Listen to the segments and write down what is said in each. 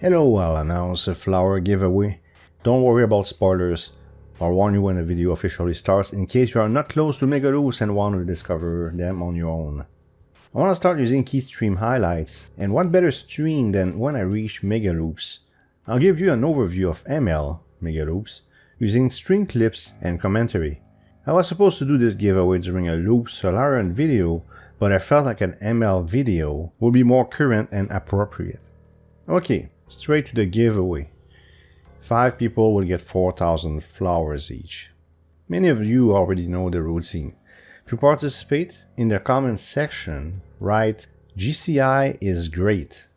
Hello, I'll announce a flower giveaway. Don't worry about spoilers. I'll warn you when the video officially starts in case you are not close to Megaloops and want to discover them on your own. I want to start using keystream highlights, and what better stream than when I reach Megaloops. I'll give you an overview of ML Megaloops using stream clips and commentary. I was supposed to do this giveaway during a Loop Solarian video, but I felt like an ML video would be more current and appropriate. Okay, straight to the giveaway. 5 people will get 4,000 flowers each. Many of you already know the routine. To participate, in the comments section, write GCI is great.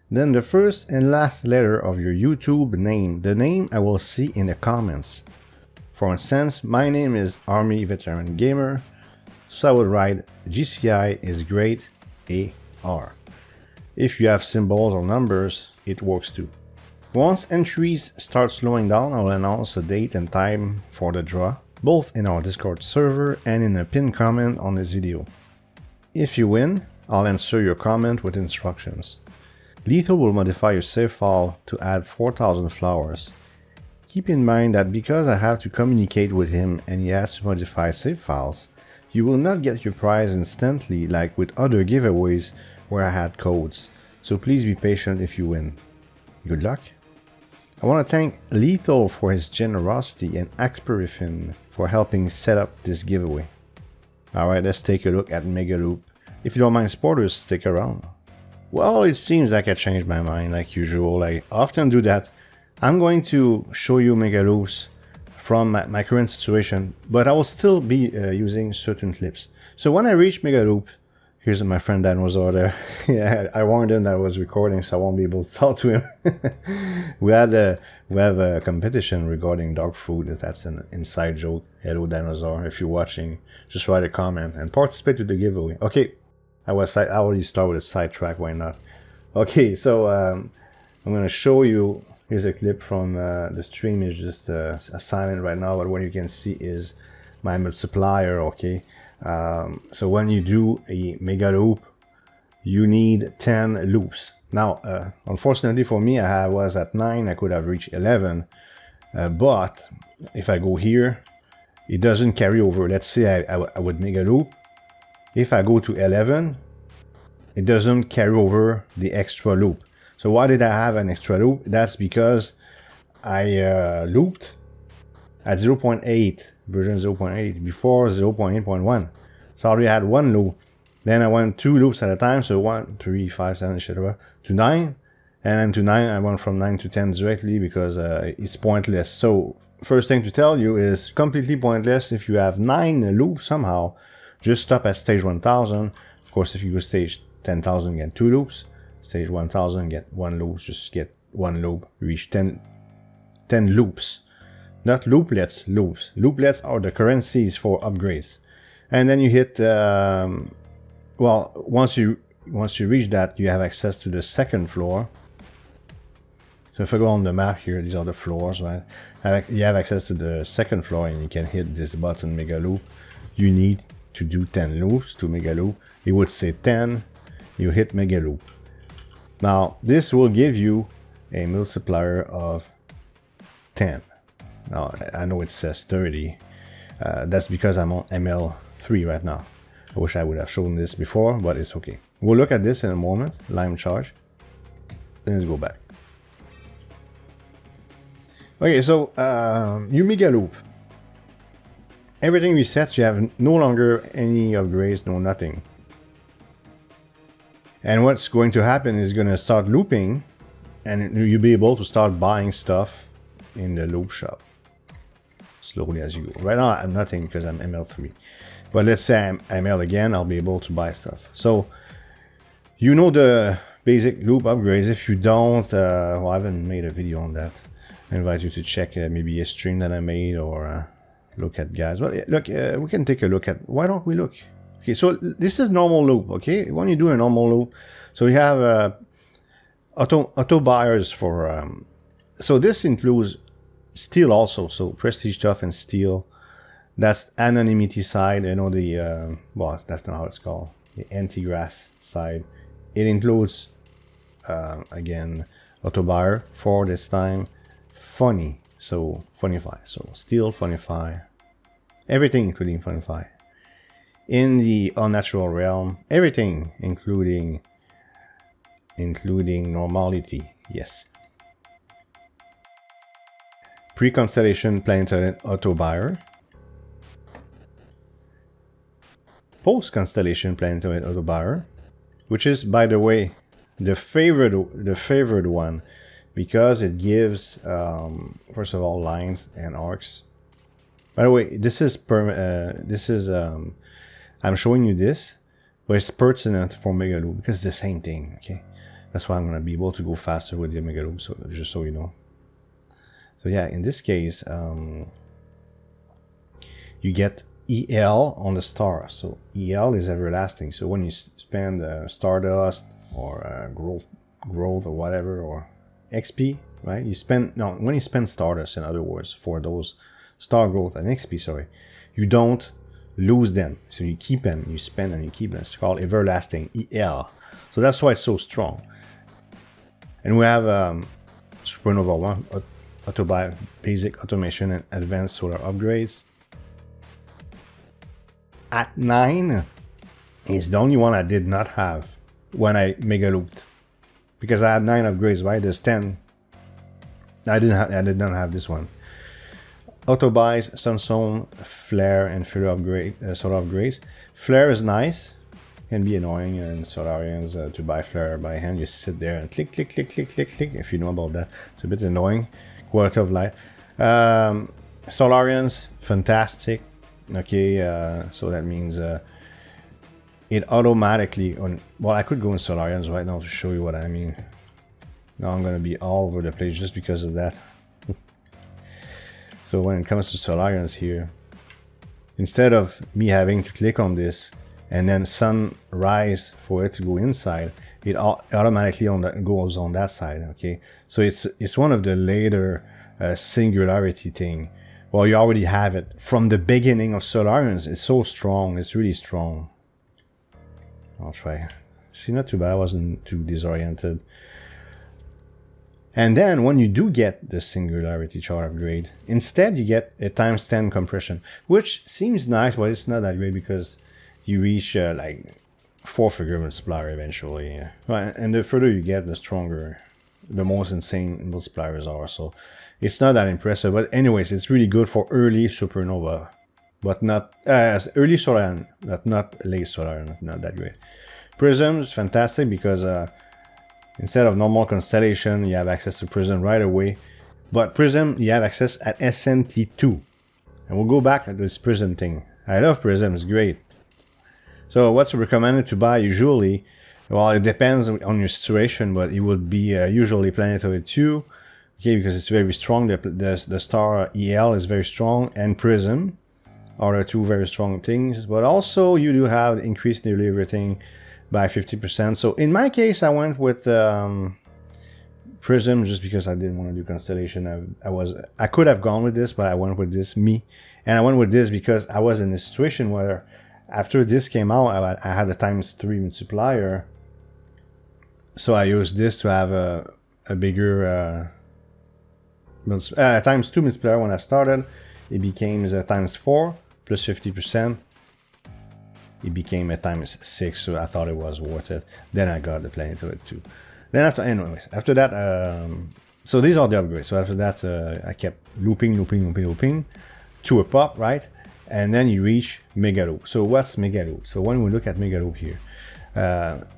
Then the first and last letter of your YouTube name, the name I will see in the comments. For instance, my name is Army Veteran Gamer, so I will write GCI is great AR. If you have symbols or numbers, it works too. Once entries start slowing down, I'll announce a date and time for the draw, both in our Discord server and in a pinned comment on this video. If you win, I'll answer your comment with instructions. Lethal will modify your save file to add 4,000 flowers. Keep in mind that because I have to communicate with him and he has to modify save files, you will not get your prize instantly like with other giveaways where I had codes, so please be patient if you win. Good luck! I want to thank Lethal for his generosity and Axperifin for helping set up this giveaway. Alright, let's take a look at Megaloop. If you don't mind spoilers, stick around. Well, it seems like I changed my mind like usual. I often do that. I'm going to show you Megaloops from my current situation, but I will still be using certain clips. So when I reach Megaloop, here's my friend Dinosaur there. Yeah, I warned him that I was recording, so I won't be able to talk to him. we have a competition regarding dog food. That's an inside joke. Hello Dinosaur, if you're watching, just write a comment and participate with the giveaway. Okay, I already start with a sidetrack. Why not? Okay, so I'm gonna show you. Here's a clip from the stream. Is just silent right now, but what you can see is my multiplier. Okay. So when you do a Megaloop, you need 10 loops. Now, unfortunately for me, I was at 9, I could have reached 11, but if I go here, it doesn't carry over. Let's say I would Megaloop. If I go to 11, it doesn't carry over the extra loop. So why did I have an extra loop? That's because I looped at 0.8, version 0.8, before 0.8.1. So I already had one loop. Then I went 2 loops at a time, so 1, 3, 5, 7, etc. to 9. And then to 9, I went from 9 to 10 directly because it's pointless. So first thing to tell you is completely pointless. If you have 9 loops somehow, just stop at stage 1000. Of course, if you go stage 10,000, get 2 loops. Stage 1000, get 1 loop, just get 1 loop. Reach 10 loops. Not looplets, loops. Looplets are the currencies for upgrades. And then you hit, well, once you reach that, you have access to the second floor. So if I go on the map here, these are the floors, right? You have access to the second floor and you can hit this button, Megaloop. You need to do 10 loops to Megaloop. It would say 10, you hit Megaloop. Now, this will give you a multiplier of 10. Now, I know it says 30. That's because I'm on ML3 right now. I wish I would have shown this before, but it's okay. We'll look at this in a moment. Lime charge. Then let's go back. Okay, so you Megaloop. Everything resets. You have no longer any upgrades, no nothing. And what's going to happen is going to start looping, and you'll be able to start buying stuff in the loop shop. Slowly as you go. Right now I'm nothing because I'm ML3. But let's say I'm ML again, I'll be able to buy stuff. So you know the basic loop upgrades. If you don't, well, I haven't made a video on that. I invite you to check maybe a stream that I made or look at guys. Well, look, we can take a look at, why don't we look? Okay, so this is normal loop, okay? When you do a normal loop, so you have auto buyers for, so this includes steel also, so prestige stuff and steel. That's anonymity side, you know, the, well, that's not how it's called, the anti-grass side. It includes, again, auto buyer for this time. Funny, so funify, so still funify, everything including funify. In the unnatural realm, everything including normality, yes. Pre-constellation planetary auto buyer. Post-constellation planetary auto buyer, which is, by the way, the favored one, because it gives first of all lines and arcs. By the way, this is I'm showing you this, but it's pertinent for Mega Loop because it's the same thing. Okay, that's why I'm gonna be able to go faster with the Mega Loop. So just so you know. So yeah, in this case, you get EL on the star. So EL is everlasting. So when you spend Stardust or growth or whatever, or XP, right? When you spend Stardust, in other words, for those star growth and XP, sorry, you don't lose them. So you keep them, you spend and you keep them. It's called everlasting, EL. So that's why it's so strong. And we have Supernova 1, auto buy, basic automation and advanced solar upgrades. At 9 is the only one I did not have when I mega looped, because I had 9 upgrades, right? There's 10. I did not have this one. Auto buys, Sunstone, Flare, and Filler upgrade, solar upgrades. Flare is nice, can be annoying in Solarians to buy Flare by hand. You sit there and click, click, click, click, click, click. If you know about that, it's a bit annoying. Quality of life. Solarians, fantastic. Okay, so that means it automatically well, I could go in Solarians right now to show you what I mean. Now I'm gonna be all over the place just because of that. So when it comes to Solarians here, instead of me having to click on this and then sunrise for it to go inside, it automatically goes on that side. Okay, so it's one of the later singularity thing. Well, you already have it from the beginning of Solarians. It's so strong. It's really strong. I'll try. See, not too bad. I wasn't too disoriented. And then when you do get the singularity chart upgrade, instead you get a times 10 compression, which seems nice, but it's not that great because you reach like 4-figure multiplier eventually. And the further you get, the stronger, the most insane multipliers are. So it's not that impressive. But anyways, it's really good for early supernova, but not early Solarian, but not late Solarian. Not that great. Prism is fantastic because instead of normal constellation, you have access to Prism right away. But Prism, you have access at SNT2. And we'll go back at this Prism thing. I love Prism, it's great. So what's recommended to buy usually? Well, it depends on your situation, but it would be usually Planetary 2. Okay, because it's very strong. The star EL is very strong, and Prism are the two very strong things. But also you do have increased nearly everything by 50%. So in my case, I went with Prism just because I didn't want to do Constellation. I could have gone with this, but I went with this, and I went with this because I was in a situation where after this came out, I had a ×3 multiplier. So I used this to have a bigger ×2 multiplier when I started. It became a ×4 plus 50%. It became a ×6, so I thought it was worth it. Then I got the Planetary 2. Then after that, so these are the upgrades. So after that, I kept looping to a pop, right? And then you reach Mega Loop. So what's Mega Loop? So when we look at Mega Loop here,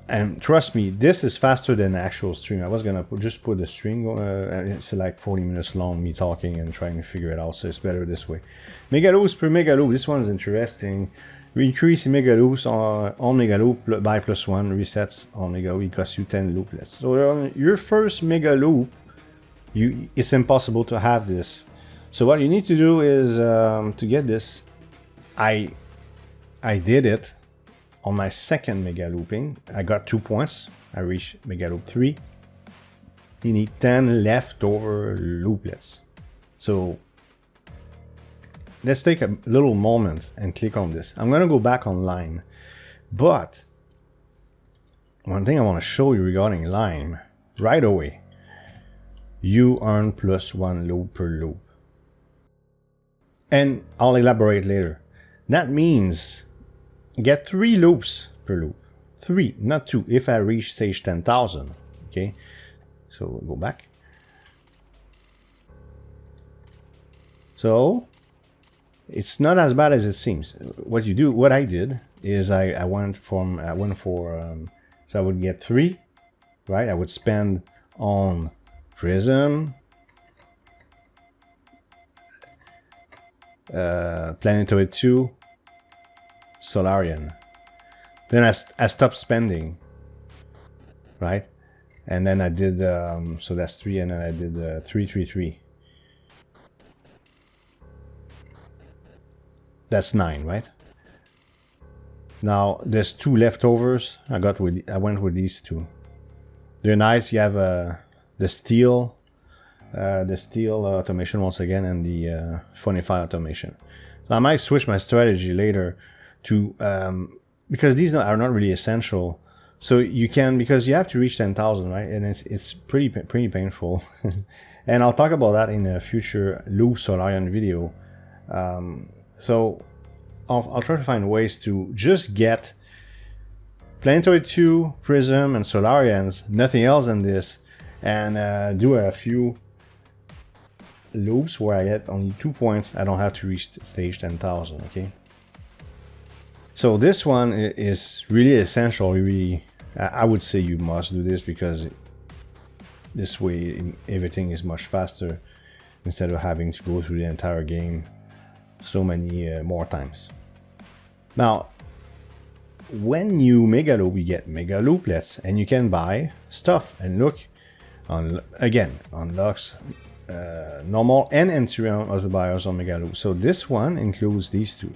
and trust me, this is faster than the actual stream. I was gonna just put the stream. It's like 40 minutes long, me talking and trying to figure it out. So it's better this way. Mega Loops per Mega Loop. This one's interesting. We increase Mega Loops on Mega Loop by +1 resets on Mega Loop. It costs you 10 looplets. So on your first Mega Loop, it's impossible to have this. So what you need to do is to get this. I did it on my second Mega Looping. I got 2 points. I reached Mega Loop 3. You need 10 leftover looplets. So let's take a little moment and click on this. I'm gonna go back online, but one thing I want to show you regarding Lime right away. you earn +1 loop per loop. And I'll elaborate later. That means get 3 loops per loop. 3, not 2, if I reach stage 10,000. Okay, so we'll go back. So it's not as bad as it seems. What I did is I went for so I would get 3, right? I would spend on Prism, Planetoid 2, Solarian. Then I stopped spending, right? And then I did so that's 3, and then I did 3, 3, 3. That's 9, right? Now there's 2 leftovers. I went with these 2. They're nice. You have the steel automation once again, and the Funify automation. So I might switch my strategy later to because these are not really essential. So you can, because you have to reach 10,000, right? And it's pretty painful. And I'll talk about that in a future Loop Solarian video. So I'll try to find ways to just get Planetoid 2, Prism, and Solarians, nothing else than this, and do a few loops where I get only 2 points. I don't have to reach stage 10,000, okay? So this one is really essential. I would say you must do this, because this way everything is much faster instead of having to go through the entire game so many more times. Now, when you mega loop, you get mega looplets, and you can buy stuff. And look, again, unlocks normal and entry-round auto buyers on mega loop. So this one includes these 2.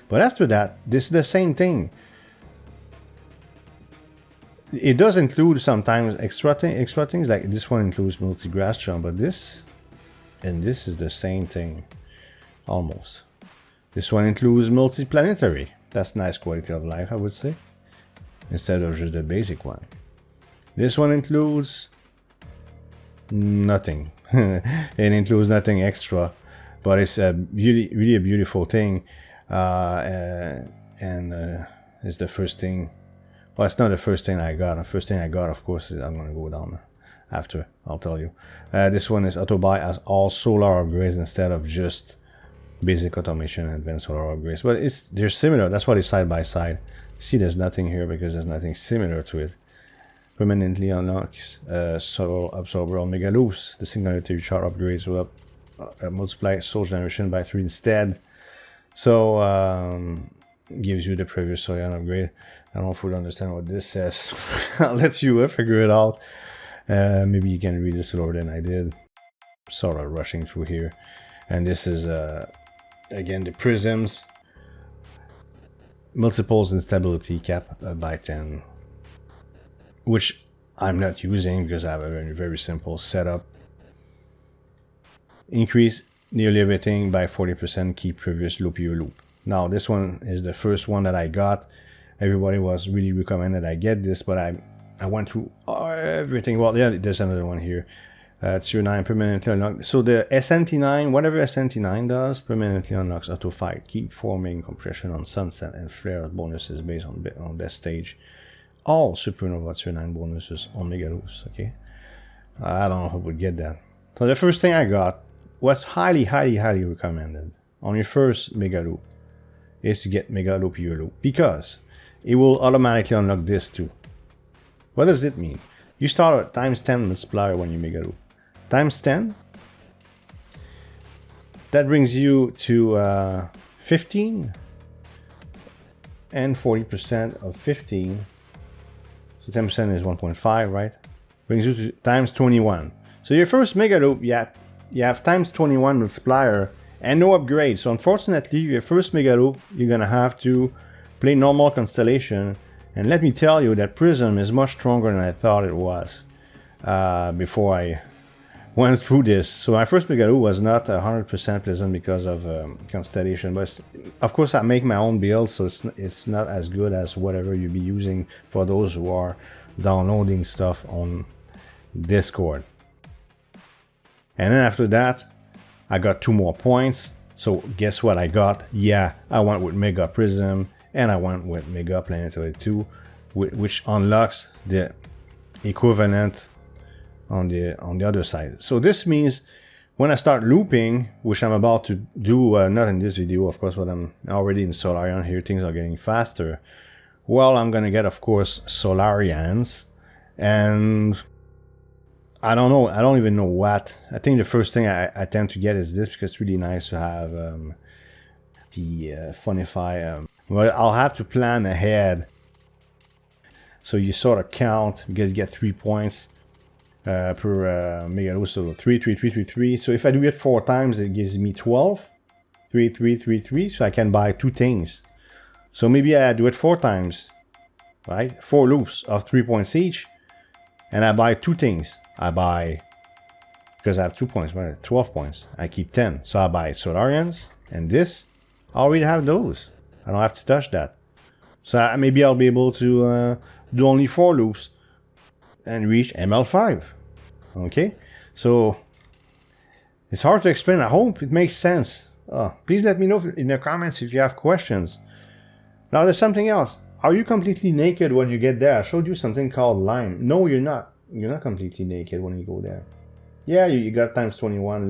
But after that, this is the same thing. It does include sometimes extra things, like this one includes multi-grass jump, but this and this is the same thing, almost. This one includes multi-planetary. That's nice quality of life, I would say, instead of just the basic one. This one includes nothing. It includes nothing extra, but it's really a beautiful thing. It's the first thing. Well, it's not the first thing I got. The first thing I got, of course, is I'm going to go down after. I'll tell you. This one is auto buy as all solar upgrades instead of just basic automation and advanced solar upgrades. But they're similar. That's why it's side by side. See, there's nothing here because there's nothing similar to it. Permanently unlocks solar absorber on mega loops. The singularity chart upgrades will multiply soul generation by 3 instead. So gives you the previous Soyan upgrade. I don't fully understand what this says. I'll let you figure it out. Maybe you can read it slower than I did. Sort of rushing through here. And this is again the prisms. Multiples instability cap by 10. Which I'm not using because I have a very, very simple setup. Increase nearly everything by 40%, keep previous loop your loop. Now this one is the first one that I got. Everybody was really recommended I get this, but I went through everything. Well, yeah, there's another one here. Tier 9 permanently unlocked. So the SNT9, whatever SNT9 does, permanently unlocks auto fight, keep forming compression on sunset, and flare bonuses based on best stage. All supernova tier 9 bonuses on mega loops. Okay, I don't know who would get that. So the first thing I got was highly recommended on your first mega loop is to get mega loop your loop, because it will automatically unlock this too. What does it mean? You start at times 10 multiplier when you mega loop. Times 10, that brings you to 15 and 40% of 15. So 10% is 1.5, right? Brings you to times 21. So your first mega loop, you have times 21 multiplier and no upgrade. So unfortunately, your first mega loop, you're gonna have to play normal constellation. And let me tell you that Prism is much stronger than I thought it was before I went through this. So my first mega loop was not 100% pleasant because of constellation, but of course I make my own build, so it's not as good as whatever you'll be using for those who are downloading stuff on Discord. And then after that, I got 2 more points. So guess what I got? Yeah, I went with Mega Prism and I went with Mega Planetary 2, which unlocks the equivalent on the other side. So this means when I start looping, which I'm about to do, not in this video, of course, but I'm already in Solarian here, things are getting faster. Well, I'm gonna get, of course, Solarians, and I don't know, I don't even know what. I think the first thing I tend to get is this, because it's really nice to have the Funify. Well, I'll have to plan ahead. So you sort of count, because you get 3 points per Mega Loop, so 3, 3, 3, 3, 3. So if I do it 4 times, it gives me 12. 3, 3, 3, 3, so I can buy 2 things. So maybe I do it 4 times, right? 4 loops of 3 points each, and I buy 2 things. I buy, because I have 2 points, right? 12 points. I keep 10. So I buy Solarians, and this, I already have those. I don't have to touch that. So maybe I'll be able to do only 4 loops and reach ML5. Okay? So it's hard to explain. I hope it makes sense. Please let me know in the comments if you have questions. Now there's something else. Are you completely naked when you get there? I showed you something called Lime. No, you're not. You're not completely naked when you go there. Yeah, you got times 21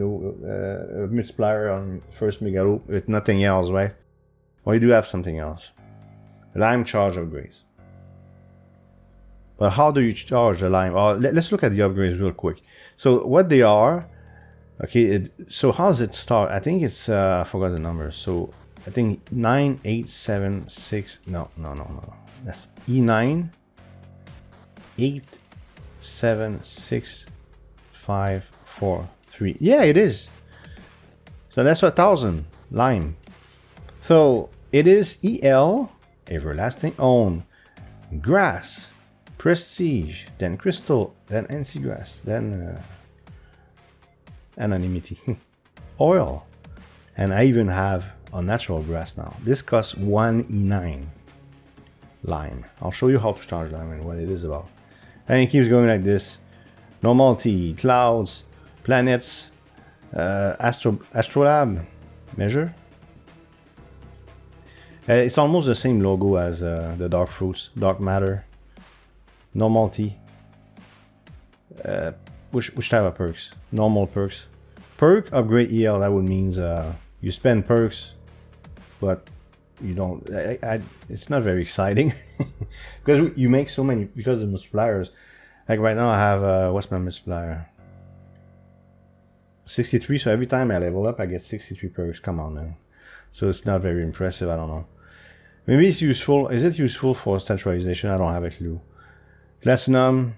multiplier on first Mega Loop with nothing else, right? Well, you do have something else. Lime charge upgrades. But how do you charge the Lime? Let's look at the upgrades real quick. So what they are, okay, so how does it start? I think it's, I forgot the number. So I think 9876, no. That's E9 87653. Yeah, it is. So that's 1,000 Lime. So it is EL, Everlasting Own, Grass, Prestige, then Crystal, then NC Grass, then Anonymity, Oil, and I even have Unnatural Grass now. This costs 1 E9 Lime. I'll show you how to charge Lime and what it is about. And it keeps going like this. Normality, Clouds, Planets, Astrolab, Measure. It's almost the same logo as the Dark Fruits, Dark Matter, Normality. Which type of perks? Normal perks. Perk upgrade EL, that would means you spend perks, but you don't. It's not very exciting because you make so many, because the multipliers. Like right now, I have what's my multiplier? 63. So every time I level up, I get 63 perks. Come on, man. So it's not very impressive. I don't know. Maybe it's useful. Is it useful for centralization? I don't have a clue. Platinum,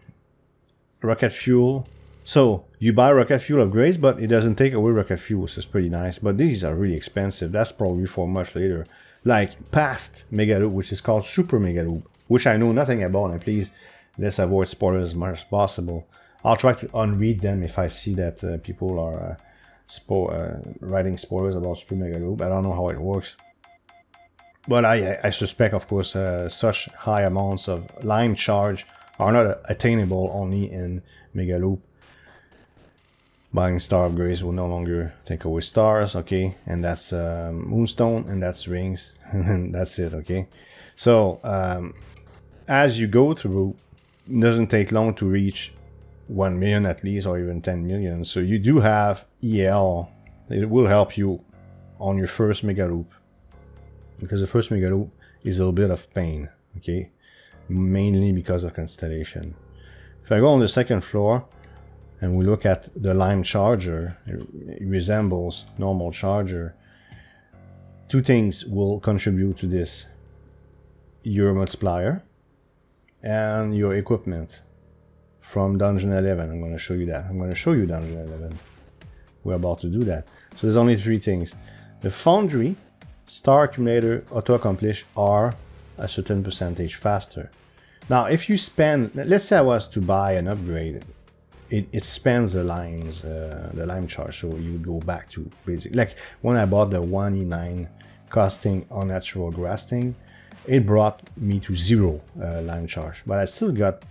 rocket fuel. So you buy rocket fuel upgrades, but it doesn't take away rocket fuel, so it's pretty nice. But these are really expensive. That's probably for much later. Like past Mega Loop, which is called Super Mega Loop, which I know nothing about. And please, let's avoid spoilers as much as possible. I'll try to unread them if I see that people are writing spoilers about Super Mega Loop. I don't know how it works. But I suspect, of course, such high amounts of Lime charge are not attainable only in Mega Loop. Buying star upgrades will no longer take away stars, okay? And that's Moonstone, and that's rings, and that's it, okay? So, as you go through, it doesn't take long to reach 1 million at least, or even 10 million. So you do have EL. It will help you on your first Mega Loop, because the first Mega Loop is a little bit of pain, okay? Mainly because of Constellation. If I go on the second floor and we look at the Lime charger, it resembles normal charger. 2 things will contribute to this: your multiplier and your equipment from Dungeon 11. I'm going to show you that. I'm going to show you Dungeon 11. We're about to do that. So there's only 3 things. The Foundry, Star Accumulator, Auto Accomplish are a certain percentage faster. Now, if you spend, let's say I was to buy an upgrade, it spends the Lime charge, so you would go back to basic. Like when I bought the 1E9 costing Unnatural Grass thing, it brought me to 0 Lime charge, but I still got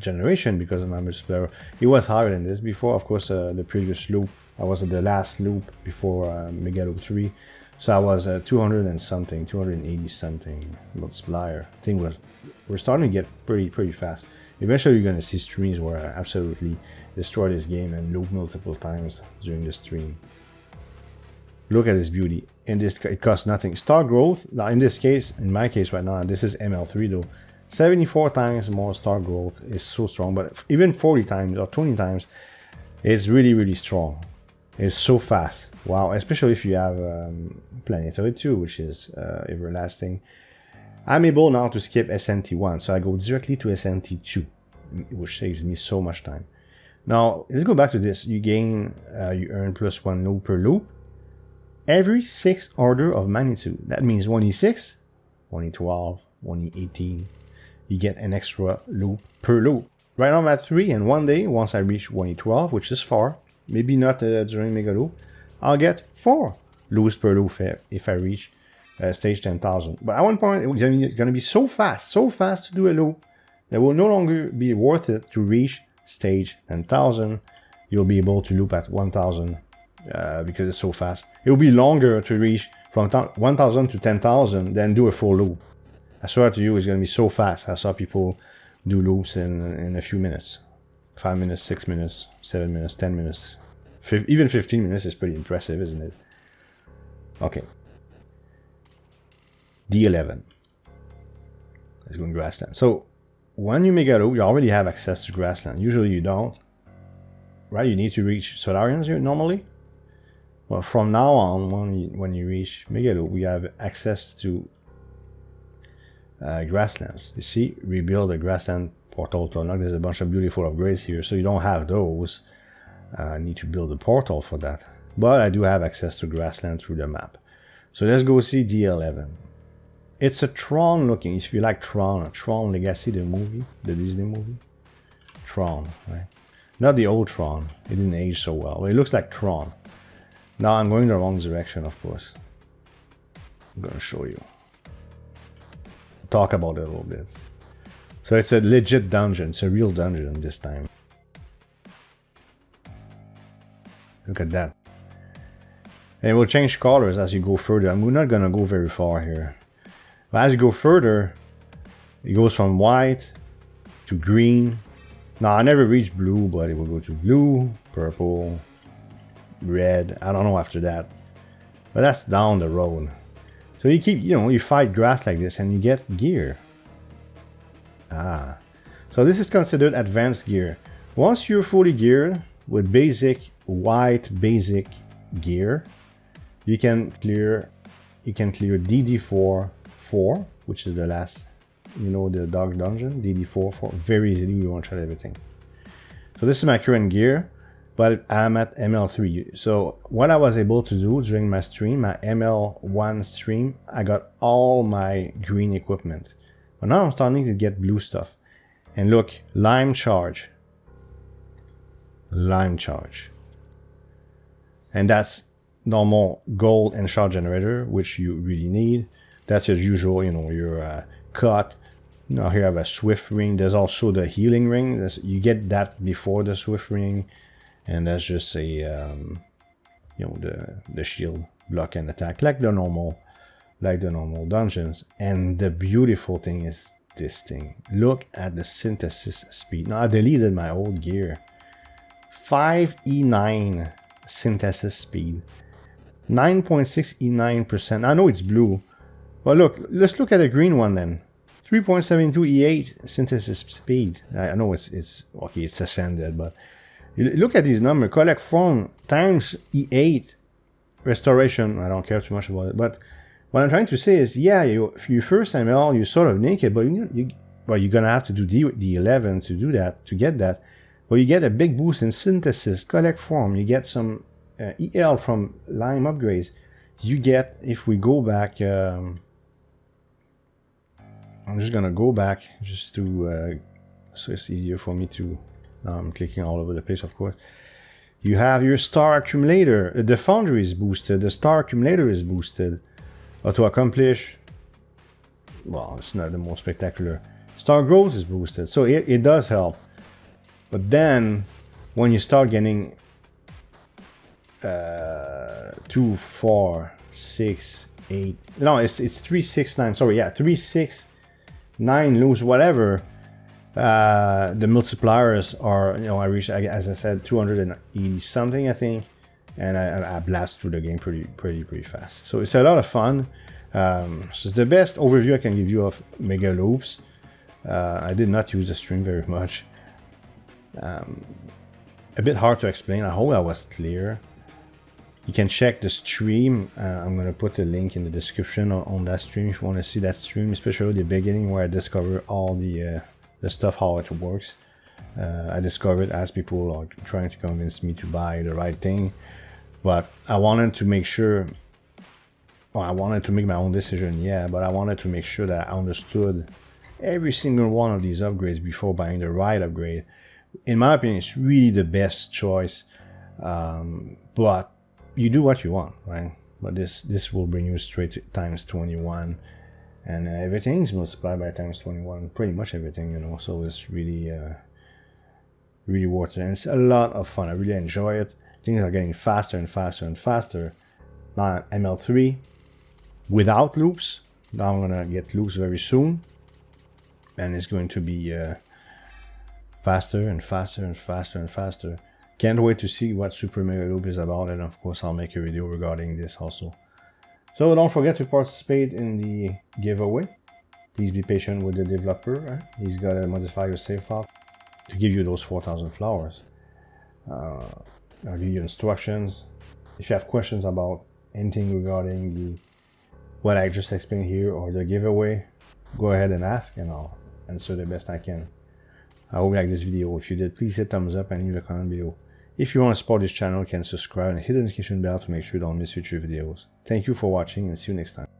generation because of my multiplier. It was higher than this before. Of course, the previous loop, I was at the last loop before Mega Loop 3. So I was 200 and something, 280 something multiplier. I think we're starting to get pretty fast. Eventually you're gonna see streams where I absolutely destroy this game and loop multiple times during the stream. Look at this beauty. And this, it costs nothing. Star growth, now in this case, in my case right now, this is ML3 though, 74 times more star growth is so strong, but even 40 times or 20 times, it's really strong. It's so fast. Wow, especially if you have Planetary 2, which is everlasting. I'm able now to skip SNT1, so I go directly to SNT2, which saves me so much time. Now, let's go back to this. You gain, you earn +1 loop per loop. Every 6 order of magnitude. That means 1e6, 1e12, 1e18. You get an extra loop per loop. Right now I'm at 3, and one day, once I reach 1e12, which is far, maybe not during Mega Loop, I'll get 4 loops per loop if I reach stage 10,000. But at one point, it's going to be so fast to do a loop, that it will no longer be worth it to reach stage 10,000. You'll be able to loop at 1,000 because it's so fast. It will be longer to reach from 1,000 to 10,000 than do a full loop. I swear to you, it's going to be so fast. I saw people do loops in a few minutes. 5 minutes, 6 minutes, 7 minutes, 10 minutes. Even 15 minutes is pretty impressive, isn't it? Okay. D11. Let's go in Grassland. So, when you make a loop, you already have access to Grassland. Usually you don't. Right? You need to reach Solarians here normally. Well, from now on, when you reach Mega Loop, we have access to grasslands. You see, rebuild a grassland portal to unlock. There's a bunch of beautiful upgrades here, so you don't have those. I need to build a portal for that. But I do have access to grassland through the map. So let's go see D11. It's a Tron looking, if you like Tron Legacy, the movie, the Disney movie. Tron, right? Not the old Tron. It didn't age so well. But it looks like Tron. Now I'm going the wrong direction, of course. I'm going to show you. Talk about it a little bit. So it's a legit dungeon. It's a real dungeon this time. Look at that. And it will change colors as you go further. I'm not going to go very far here. But as you go further, it goes from white to green. Now, I never reached blue, but it will go to blue, purple, red. I don't know after that. But that's down the road. So you keep, you fight grass like this and you get gear. So this is considered advanced gear. Once you're fully geared with basic white basic gear, you can clear DD4, which is the last, the dog dungeon, DD4, very easily. We won't try everything. So this is my current gear, but I'm at ML3. So what I was able to do during my stream, my ML1 stream, I got all my green equipment. But now I'm starting to get blue stuff. And look, lime charge. And that's normal gold and shard generator, which you really need. That's as usual, your cut. Now here I have a swift ring. There's also the healing ring. You get that before the swift ring. And that's just a, the shield block and attack like the normal dungeons. And the beautiful thing is this thing. Look at the synthesis speed. Now I deleted my old gear. 5E9 synthesis speed. 9.6 E9%. I know it's blue. But look, let's look at the green one then. 3.72 E8 synthesis speed. I know it's okay, it's ascended, but look at these numbers. Collect from times E8 restoration. I don't care too much about it, but what I'm trying to say is, yeah, you first ML, you're sort of naked, but you're gonna have to do D11 to do that, to get that. But you get a big boost in synthesis, collect form. You get some EL from lime upgrades. You get, if we go back, I'm just gonna go back just to so it's easier for me to. Now I'm clicking all over the place, of course. You have your star accumulator. The foundry is boosted. The star accumulator is boosted. To accomplish, well, it's not the most spectacular. Star growth is boosted, so it does help. But then when you start getting 2, 4, 6, 8, no, it's 3, 6, 9, sorry, yeah, 3, 6, 9 loops, whatever, the multipliers are, you know, I reached, as I said, 280 something, I think, and I blast through the game pretty fast. So it's a lot of fun. So it's the best overview I can give you of Mega Loops. I did not use the stream very much. A bit hard to explain. I hope I was clear. You can check the stream. I'm gonna put a link in the description on that stream if you want to see that stream, especially the beginning where I discover all the stuff, how it works. I discovered as people are trying to convince me to buy the right thing, but I wanted to make sure. Well, I wanted to make my own decision, yeah, but I wanted to make sure that I understood every single one of these upgrades before buying the right upgrade. In my opinion, it's really the best choice, but you do what you want, right? But this will bring you straight to times 21, and everything's multiplied by times 21, pretty much everything, you know, so it's really really worth it, and it's a lot of fun. I really enjoy it. Things are getting faster and faster and faster. Now ML3 without loops. Now I'm gonna get loops very soon, and it's going to be faster and faster and faster and faster. Can't wait to see what Super Mega Loop is about, and of course I'll make a video regarding this also. So don't forget to participate in the giveaway. Please be patient with the developer. He's got to modify your save file to give you those 4,000 flowers. I'll give you instructions. If you have questions about anything regarding what I just explained here or the giveaway, go ahead and ask, and I'll answer the best I can. I hope you like this video. If you did, please hit thumbs up and leave a comment below. If you want to support this channel, you can subscribe and hit the notification bell to make sure you don't miss future videos. Thank you for watching, and see you next time.